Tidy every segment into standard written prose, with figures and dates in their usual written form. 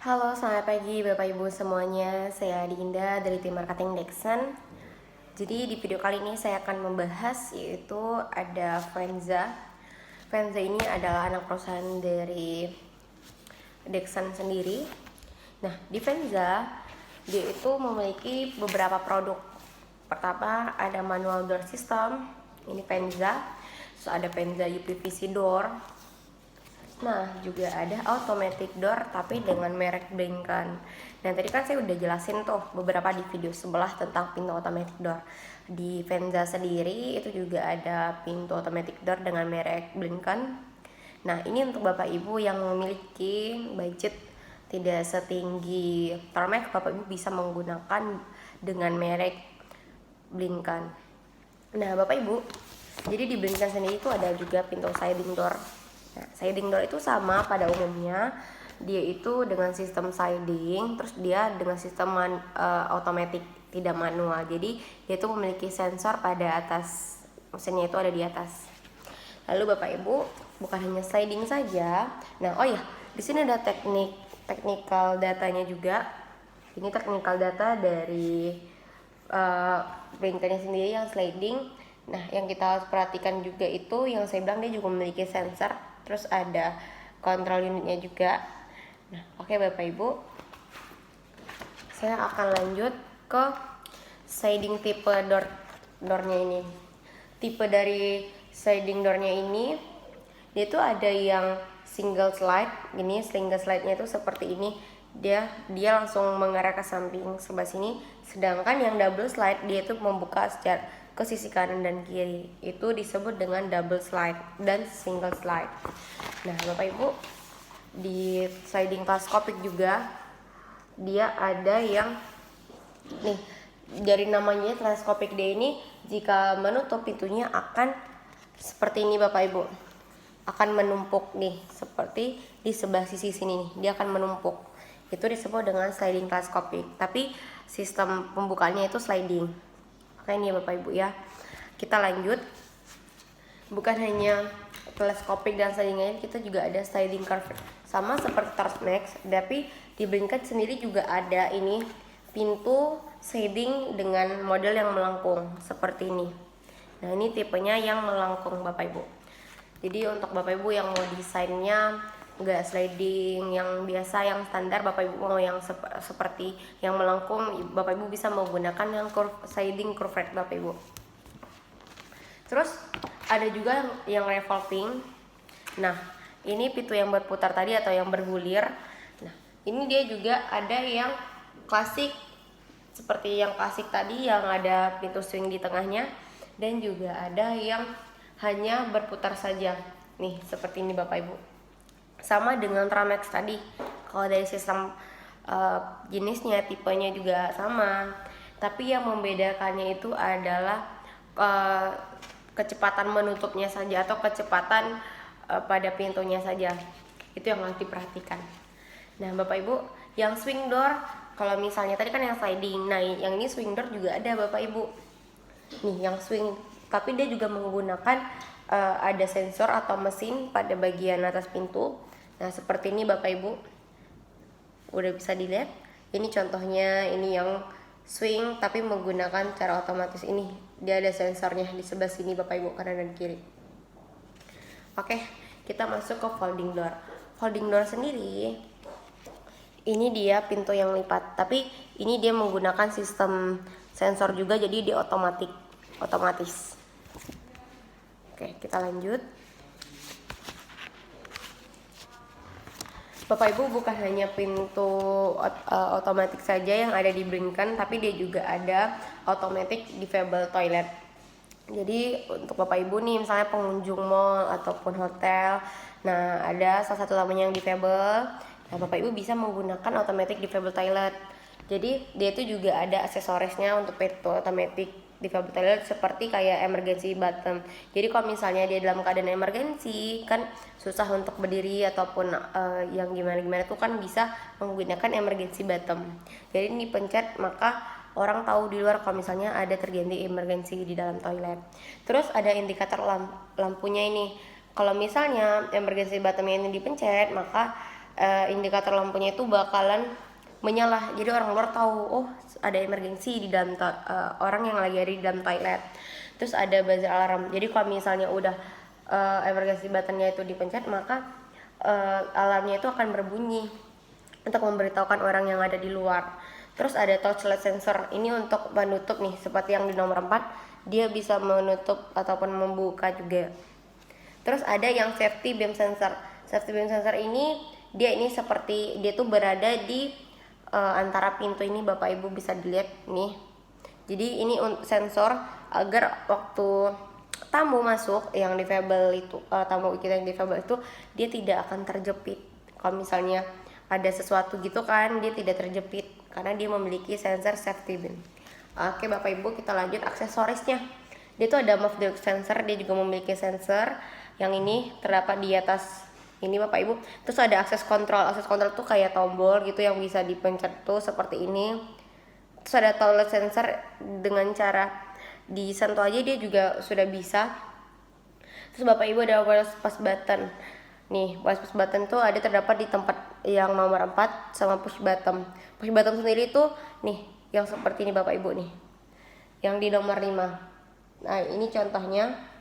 Halo, selamat pagi Bapak Ibu semuanya. Saya Dinda dari tim marketing Dexon. Jadi di video kali ini saya akan membahas yaitu ada Venza. Venza ini adalah anak perusahaan dari Dexon sendiri. Nah, di Venza dia itu memiliki beberapa produk. Pertama ada manual door system, ini Venza. Terus ada Venza UPVC door. Nah, juga ada automatic door tapi dengan merek Blinken. Nah, tadi kan saya udah jelasin tuh beberapa di video sebelah tentang pintu automatic door. Di Venza sendiri itu juga ada pintu automatic door dengan merek Blinken. Nah, ini untuk Bapak Ibu yang memiliki budget tidak setinggi Tarmac, Bapak Ibu bisa menggunakan dengan merek Blinken. Nah, Bapak Ibu, jadi di Blinken sendiri itu ada juga pintu sliding door. Nah, sliding door itu sama pada umumnya, dia itu dengan sistem sliding, terus dia dengan sistem otomatis tidak manual. Jadi dia itu memiliki sensor pada atas, mesinnya itu ada di atas. Lalu Bapak Ibu, bukan hanya sliding saja. Nah, oh ya, di sini ada technical datanya juga. Ini technical data dari bengkelnya sendiri yang sliding. Nah, yang kita harus perhatikan juga itu yang saya bilang dia juga memiliki sensor, terus ada kontrol unitnya juga. Nah, oke Bapak Ibu, saya akan lanjut ke sliding tipe doornya ini. Tipe dari sliding doornya ini dia tuh ada yang single slide, gini single slide-nya itu seperti ini. Dia langsung mengarah ke samping sebelah sini, sedangkan yang double slide dia tuh membuka secara ke sisi kanan dan kiri. Itu disebut dengan double slide dan single slide. Nah, Bapak Ibu, di sliding teleskopik juga dia ada yang nih, dari namanya teleskopik dia ini, jika menutup pintunya akan seperti ini Bapak Ibu. Akan menumpuk nih, seperti di sebelah sisi sini nih, dia akan menumpuk. Itu disebut dengan sliding teleskopik, tapi sistem pembukaannya itu sliding. Oke, ini ya Bapak Ibu ya. Kita lanjut. Bukan hanya teleskopik dan sliding, kita juga ada sliding curve. Sama seperti Tarmac, tapi di Blinken sendiri juga ada ini pintu sliding dengan model yang melengkung seperti ini. Nah, ini tipenya yang melengkung Bapak Ibu. Jadi untuk Bapak Ibu yang mau desainnya enggak sliding yang biasa, yang standar, Bapak Ibu mau yang seperti yang melengkung, Bapak Ibu bisa menggunakan yang sliding curve rate Bapak Ibu. Terus ada juga yang revolving. Nah, ini pintu yang berputar tadi atau yang bergulir. Nah, ini dia juga ada yang klasik, seperti yang klasik tadi yang ada pintu swing di tengahnya, dan juga ada yang hanya berputar saja. Nih, seperti ini Bapak Ibu. Sama dengan Tramex tadi. Kalau dari sistem jenisnya, tipenya juga sama. Tapi yang membedakannya itu adalah kecepatan menutupnya saja atau kecepatan pada pintunya saja. Itu yang harus diperhatikan. Nah, Bapak Ibu, yang swing door, kalau misalnya tadi kan yang sliding, nah yang ini swing door juga ada Bapak Ibu. Nih, yang swing, tapi dia juga menggunakan ada sensor atau mesin pada bagian atas pintu. Nah, seperti ini Bapak Ibu, udah bisa dilihat. Ini contohnya, ini yang swing tapi menggunakan cara otomatis ini. Dia ada sensornya di sebelah sini Bapak Ibu, kanan dan kiri. Oke, kita masuk ke folding door. Folding door sendiri, ini dia pintu yang lipat, tapi ini dia menggunakan sistem sensor juga, jadi dia otomatis. Oke, kita lanjut. Bapak Ibu, bukan hanya pintu otomatis saja yang ada di Blinken, tapi dia juga ada automatic divable toilet. Jadi untuk Bapak Ibu nih, misalnya pengunjung mall ataupun hotel, nah ada salah satu namanya yang divable. Nah, Bapak Ibu bisa menggunakan automatic divable toilet. Jadi dia itu juga ada aksesorisnya untuk pintu automatic divable toilet, seperti kayak emergency button. Jadi kalau misalnya dia dalam keadaan emergency, kan susah untuk berdiri ataupun yang gimana-gimana itu kan bisa menggunakan emergency button. Jadi ini pencet, maka orang tahu di luar kalau misalnya ada terjadi emergency di dalam toilet. Terus ada indikator lampunya ini. Kalau misalnya emergency button ini dipencet, maka indikator lampunya itu bakalan menyala, jadi orang luar tahu oh ada emergensi di dalam orang yang lagi ada di dalam toilet. Terus ada buzzer alarm, jadi kalau misalnya udah emergency buttonnya itu dipencet, maka alarmnya itu akan berbunyi untuk memberitahukan orang yang ada di luar. Terus ada touchless sensor, ini untuk menutup nih, seperti yang di nomor 4, dia bisa menutup ataupun membuka juga. Terus ada yang safety beam sensor. Safety beam sensor ini seperti dia tuh berada di antara pintu ini, Bapak Ibu bisa dilihat nih. Jadi ini sensor agar waktu tamu masuk yang difabel itu, tamu kita yang difabel itu, dia tidak akan terjepit. Kalau misalnya ada sesuatu gitu kan, dia tidak terjepit karena dia memiliki sensor safety beam. Oke Bapak Ibu, kita lanjut aksesorisnya. Dia tuh ada move direct sensor, dia juga memiliki sensor. Yang ini terdapat di atas ini Bapak Ibu. Terus ada akses kontrol. Akses kontrol tuh kayak tombol gitu yang bisa dipencet tuh seperti ini. Terus ada touchless sensor, dengan cara disentuh aja dia juga sudah bisa. Terus Bapak Ibu ada wireless push button. Nih, wireless push button tuh ada terdapat di tempat yang nomor 4 sama push button. Push button sendiri tuh nih yang seperti ini Bapak Ibu nih. Yang di nomor 5. Nah, ini contohnya.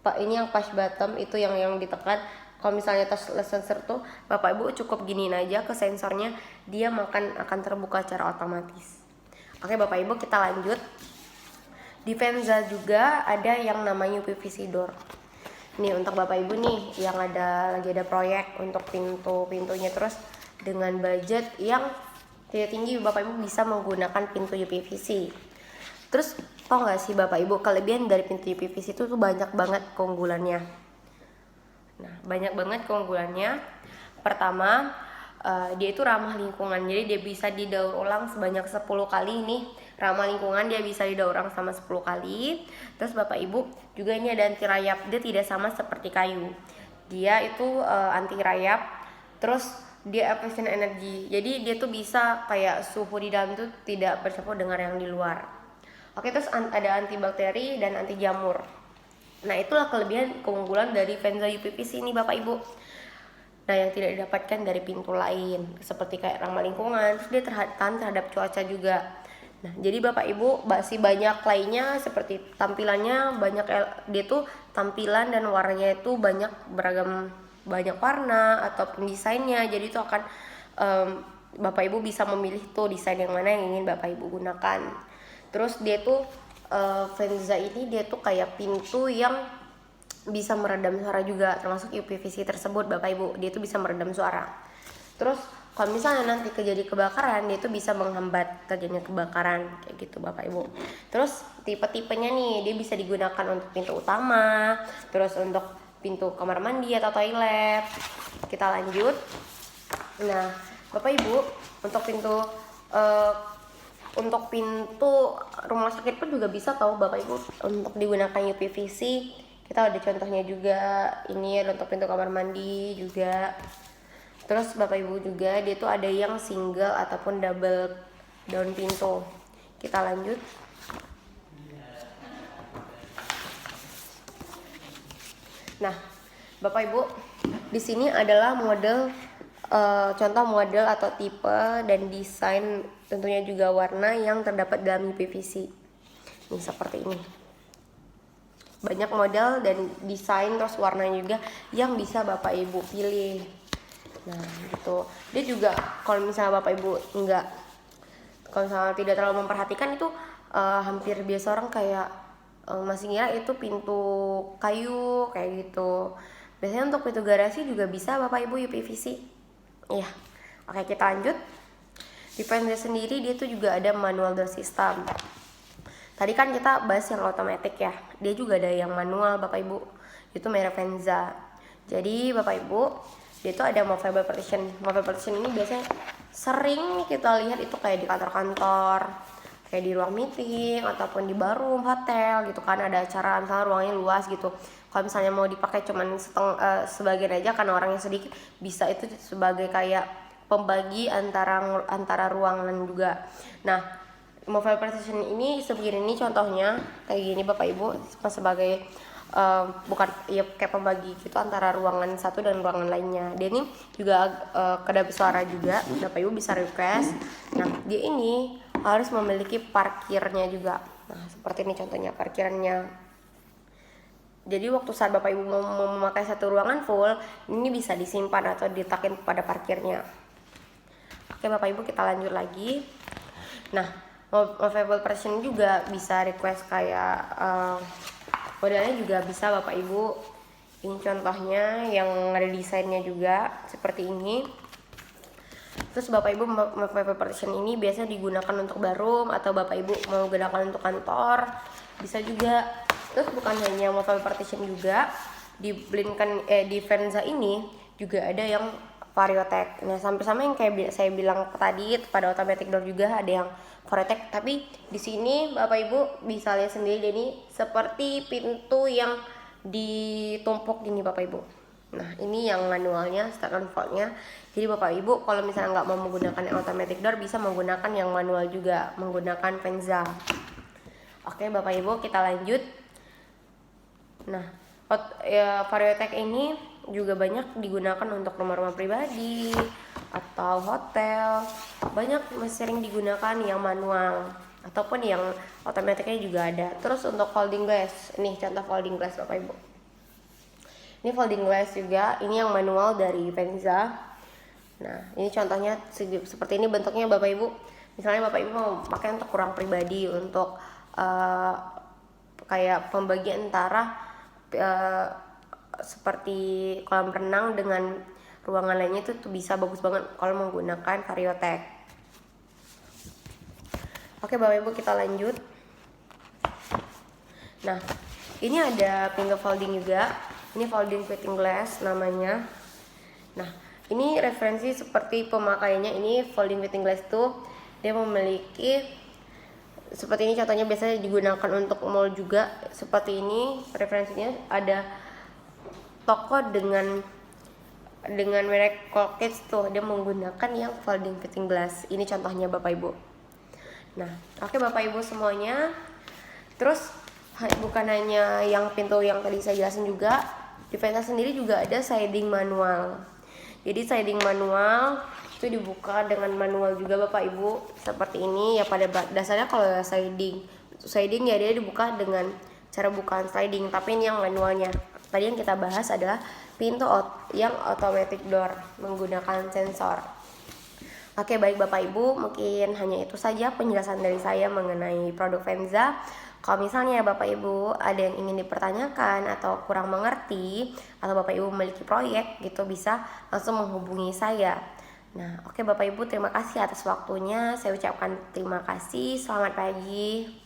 Pak, ini yang push button itu yang ditekan. Kalau misalnya touchless sensor tuh Bapak Ibu cukup giniin aja ke sensornya, dia akan terbuka secara otomatis. Oke Bapak Ibu, kita lanjut. Di Venza juga ada yang namanya UPVC door. Nih untuk Bapak Ibu nih yang lagi ada proyek untuk pintunya, terus dengan budget yang tidak tinggi, Bapak Ibu bisa menggunakan pintu UPVC. Terus tau gak sih Bapak Ibu, kelebihan dari pintu UPVC itu tuh banyak banget keunggulannya. Nah, banyak banget keunggulannya. Pertama, dia itu ramah lingkungan, jadi dia bisa didaur ulang sebanyak 10 kali nih. Ramah lingkungan, dia bisa didaur ulang sama 10 kali. Terus Bapak Ibu juga ini ada anti rayap, dia tidak sama seperti kayu. Dia itu anti rayap, terus dia efisien energi, jadi dia tuh bisa kayak suhu di dalam tuh tidak bercampur dengan yang di luar. Oke, terus ada antibakteri dan anti jamur. Nah, itulah kelebihan keunggulan dari Venza UPVC ini Bapak Ibu. Nah, yang tidak didapatkan dari pintu lain, seperti kayak ramah lingkungan, terus dia tahan terhadap cuaca juga. Nah, jadi Bapak Ibu masih banyak lainnya, seperti tampilannya banyak, dia tuh tampilan dan warnanya itu beragam, banyak warna ataupun desainnya. Jadi itu akan Bapak Ibu bisa memilih tuh desain yang mana yang ingin Bapak Ibu gunakan. Terus dia tuh Venza ini dia tuh kayak pintu yang bisa meredam suara juga, termasuk UPVC tersebut Bapak Ibu, dia tuh bisa meredam suara. Terus kalau misalnya nanti terjadi kebakaran, dia tuh bisa menghambat terjadinya kebakaran kayak gitu Bapak Ibu. Terus tipe-tipenya nih, dia bisa digunakan untuk pintu utama, terus untuk pintu kamar mandi atau toilet. Kita lanjut. Nah Bapak Ibu, untuk pintu rumah sakit pun juga bisa tahu Bapak Ibu untuk digunakan UPVC. Kita ada contohnya juga, ini ada untuk pintu kamar mandi juga. Terus Bapak Ibu juga dia tuh ada yang single ataupun double daun pintu. Kita lanjut. Nah, Bapak Ibu, di sini adalah contoh model atau tipe dan desain, tentunya juga warna yang terdapat dalam UPVC. Ini seperti ini. Banyak model dan desain, terus warnanya juga yang bisa Bapak Ibu pilih. Nah, gitu. Dia juga kalau misalnya Bapak Ibu kalau misalnya tidak terlalu memperhatikan itu hampir biasa orang kayak masih ngira itu pintu kayu kayak gitu. Biasanya untuk pintu garasi juga bisa Bapak Ibu UPVC. Iya. Oke, kita lanjut. Di Venza sendiri dia tuh juga ada manual door system. Tadi kan kita bahas yang otomatis ya. Dia juga ada yang manual Bapak Ibu. Itu merek Venza. Jadi Bapak Ibu, dia tuh ada movable partition. Movable partition ini biasanya sering kita lihat itu kayak di kantor-kantor, kayak di ruang meeting ataupun di ballroom hotel gitu kan, ada acara misalnya ruangnya luas gitu. Kalau misalnya mau dipakai cuman sebagian aja karena orangnya sedikit, bisa itu sebagai kayak pembagi antara ruangan juga. Nah, mobile partition ini sebegini, ini contohnya kayak gini Bapak Ibu, sebagai bukan ya kayak pembagi gitu antara ruangan satu dan ruangan lainnya. Dia ini juga kedap suara juga, Bapak Ibu bisa request. Nah dia ini harus memiliki parkirnya juga. Nah seperti ini contohnya parkirannya. Jadi waktu saat Bapak Ibu mau memakai satu ruangan full, ini bisa disimpan atau diletakin pada parkirnya. Oke Bapak Ibu, kita lanjut lagi. Nah, movable partition juga bisa request kayak modelnya juga bisa Bapak Ibu. Ini contohnya yang ada desainnya juga seperti ini. Terus Bapak Ibu movable partition ini biasa digunakan untuk barum atau Bapak Ibu mau gunakan untuk kantor, bisa juga. Terus bukan hanya movable partition juga, di Venza ini juga ada yang Variotex. Nah, sama-sama yang kayak saya bilang tadi pada automatic door juga ada yang Variotex, tapi di sini Bapak Ibu bisa lihat sendiri ini seperti pintu yang ditumpuk gini Bapak Ibu. Nah, ini yang manualnya, start and fold-nya. Jadi Bapak Ibu kalau misalnya nggak mau menggunakan yang automatic door, bisa menggunakan yang manual juga, menggunakan Venza. Oke Bapak Ibu, kita lanjut. Nah, Variotex ini juga banyak digunakan untuk rumah-rumah pribadi atau hotel. Banyak sering digunakan yang manual ataupun yang otomatiknya juga ada. Terus untuk folding glass, ini contoh folding glass Bapak Ibu. Ini folding glass juga, ini yang manual dari Venza. Nah, ini contohnya seperti ini bentuknya Bapak Ibu. Misalnya Bapak Ibu mau pakai untuk ruang pribadi, untuk kayak pembagian antara seperti kolam renang dengan ruangan lainnya itu tuh bisa bagus banget kalau menggunakan Variotex. Oke Bapak Ibu, kita lanjut. Nah, ini ada pintu folding juga. Ini folding fitting glass namanya. Nah, ini referensi seperti pemakaiannya. Ini folding fitting glass tuh dia memiliki seperti ini, contohnya biasanya digunakan untuk mall juga. Seperti ini referensinya, ada toko dengan merek Colgate tuh dia menggunakan yang folding fitting glass. Ini contohnya Bapak Ibu. Nah, oke Bapak Ibu semuanya. Terus bukan hanya yang pintu yang tadi saya jelasin juga, di Venza sendiri juga ada sliding manual. Jadi sliding manual itu dibuka dengan manual juga Bapak Ibu, seperti ini ya. Pada dasarnya kalau sliding ya dia dibuka dengan cara bukaan sliding, tapi ini yang manualnya. Tadi yang kita bahas adalah pintu yang automatic door menggunakan sensor. Oke baik Bapak Ibu, mungkin hanya itu saja penjelasan dari saya mengenai produk Venza. Kalau misalnya Bapak Ibu ada yang ingin dipertanyakan atau kurang mengerti, atau Bapak Ibu memiliki proyek gitu, bisa langsung menghubungi saya. Nah, oke Bapak Ibu, terima kasih atas waktunya. Saya ucapkan terima kasih. Selamat pagi.